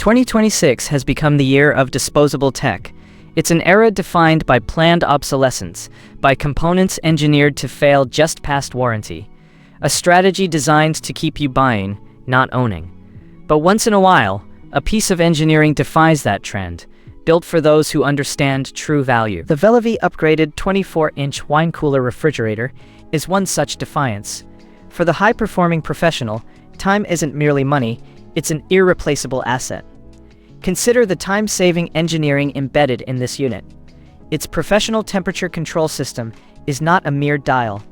2026 has become the year of disposable tech. It's an era defined by planned obsolescence, by components engineered to fail just past warranty. A strategy designed to keep you buying, not owning. But once in a while, a piece of engineering defies that trend, built for those who understand true value. The Velivi Upgraded 24-inch wine cooler refrigerator is one such defiance. For the high-performing professional, time isn't merely money, it's an irreplaceable asset. Consider the time-saving engineering embedded in this unit. Its professional temperature control system is not a mere dial.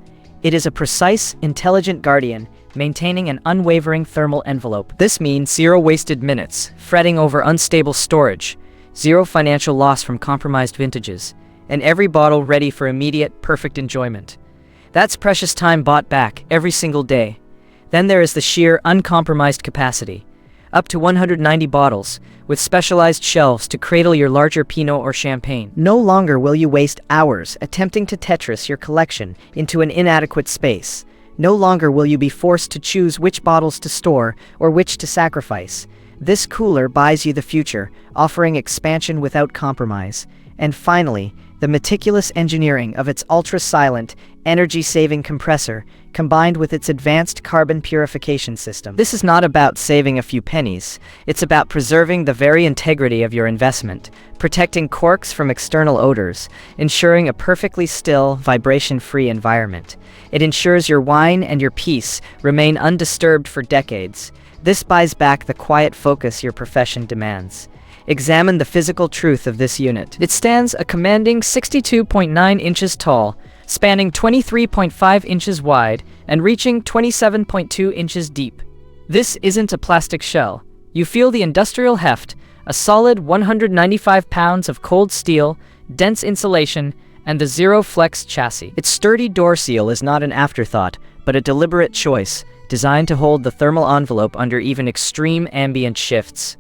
It is a precise, intelligent guardian, maintaining an unwavering thermal envelope. This means zero wasted minutes, fretting over unstable storage, zero financial loss from compromised vintages, and every bottle ready for immediate, perfect enjoyment. That's precious time bought back every single day. Then there is the sheer, uncompromised capacity. Up to 190 bottles, with specialized shelves to cradle your larger Pinot or Champagne. No longer will you waste hours attempting to Tetris your collection into an inadequate space. No longer will you be forced to choose which bottles to store or which to sacrifice. This cooler buys you the future, offering expansion without compromise. And finally, the meticulous engineering of its ultra-silent, energy-saving compressor, combined with its advanced carbon purification system. This is not about saving a few pennies. It's about preserving the very integrity of your investment, protecting corks from external odors, ensuring a perfectly still, vibration-free environment. It ensures your wine and your peace remain undisturbed for decades. This buys back the quiet focus your profession demands. Examine the physical truth of this unit. It stands a commanding 62.9 inches tall, spanning 23.5 inches wide, and reaching 27.2 inches deep. This isn't a plastic shell. You feel the industrial heft, a solid 195 pounds of cold steel, dense insulation, and the Zero-Flex chassis. Its sturdy door seal is not an afterthought, but a deliberate choice, designed to hold the thermal envelope under even extreme ambient shifts.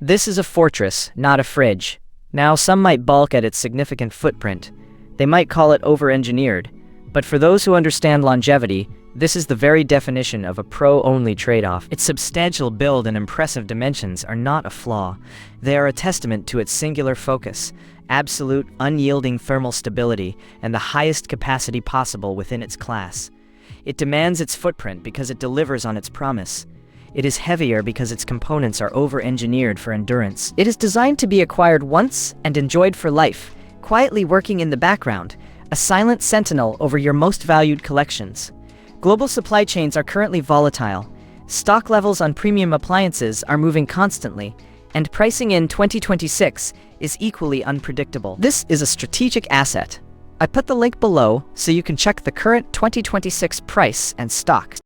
This is a fortress, not a fridge. Now, some might balk at its significant footprint. They might call it over-engineered. But for those who understand longevity, this is the very definition of a pro-only trade-off. Its substantial build and impressive dimensions are not a flaw. They are a testament to its singular focus, absolute, unyielding thermal stability, and the highest capacity possible within its class. It demands its footprint because it delivers on its promise. It is heavier because its components are over-engineered for endurance. It is designed to be acquired once and enjoyed for life, quietly working in the background, a silent sentinel over your most valued collections. Global supply chains are currently volatile. Stock levels on premium appliances are moving constantly, and pricing in 2026 is equally unpredictable. This is a strategic asset. I put the link below so you can check the current 2026 price and stock.